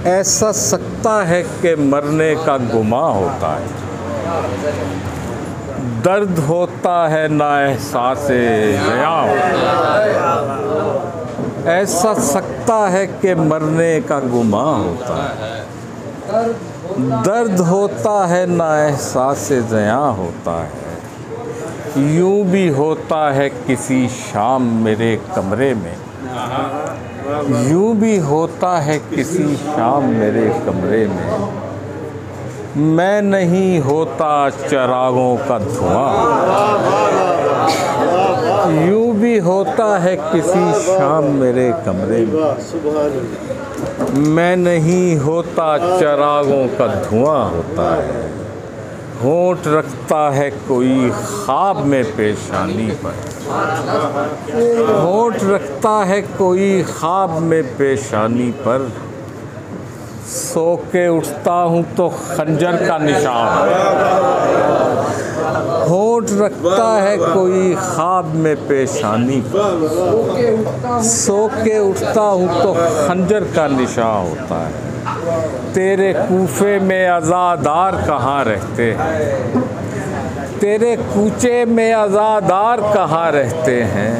ऐसा सकता है कि मरने का गुमा होता है, दर्द होता है ना एहसासे ज़िया। ऐसा सकता है कि मरने का गुमा होता है, दर्द होता है ना एहसासे ज़िया होता है। यूं भी होता है किसी शाम मेरे कमरे में, यूं भी होता है किसी शाम मेरे कमरे में। मैं नहीं होता चिरागों का धुआं, यूं भी होता है किसी शाम मेरे कमरे में। मैं नहीं होता चिरागों का धुआं होता है। होंठ रखता है कोई ख्वाब में पेशानी पर, होंठ रखता है कोई ख्वाब में पेशानी पर। सो के उठता हूँ तो खंजर का निशान, होंठ रखता है कोई ख्वाब में पेशानी पर। सो के उठता हूँ तो खंजर का निशान होता है। तेरे कूफे में अज़ादार कहाँ रहते हैं, तेरे कूचे में अज़ादार कहाँ रहते हैं।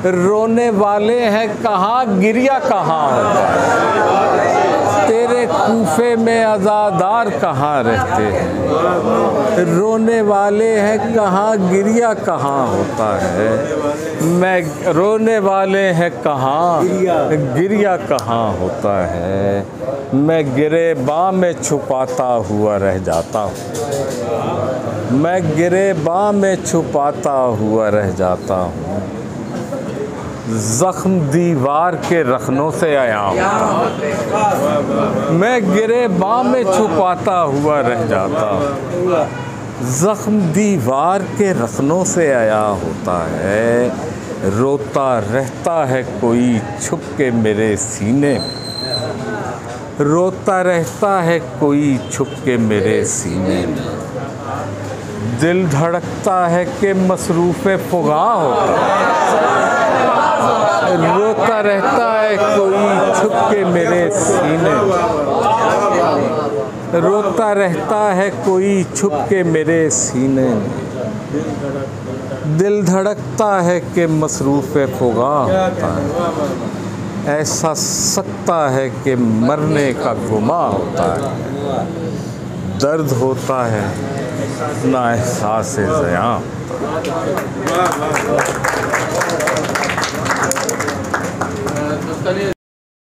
रोने वाले हैं कहाँ, गिरिया कहाँ होता है। तेरे कूफे में अज़ादार कहाँ रहते हैं, रोने वाले हैं कहाँ, गिरिया कहाँ होता है। मैं रोने वाले हैं कहाँ, गिरिया कहाँ होता है। मैं गिरेबां में छुपाता हुआ रह जाता हूँ, मैं गिरेबां में छुपाता हुआ रह जाता हूँ। ज़ख्म दीवार के रखनों से आया हूँ, मैं गिरेबां में छुपाता हुआ रह जाता हूँ। ज़ख्म दीवार के रखनों से आया होता है। रोता रहता है कोई छुप के मेरे सीने में, रोता रहता है कोई छुप के मेरे सीने में। दिल धड़कता है कि मसरूफ़े फ़ुगा होता है, रोता रहता है कोई छुप के मेरे सीने में। रोता रहता है कोई छुप के मेरे सीने में। दिल धड़कता है कि मसरूफ़े फ़ुगा होता है। ऐसा सकता है कि मरने का गुमा होता है, दर्द होता है ना एहसासे ज़िया।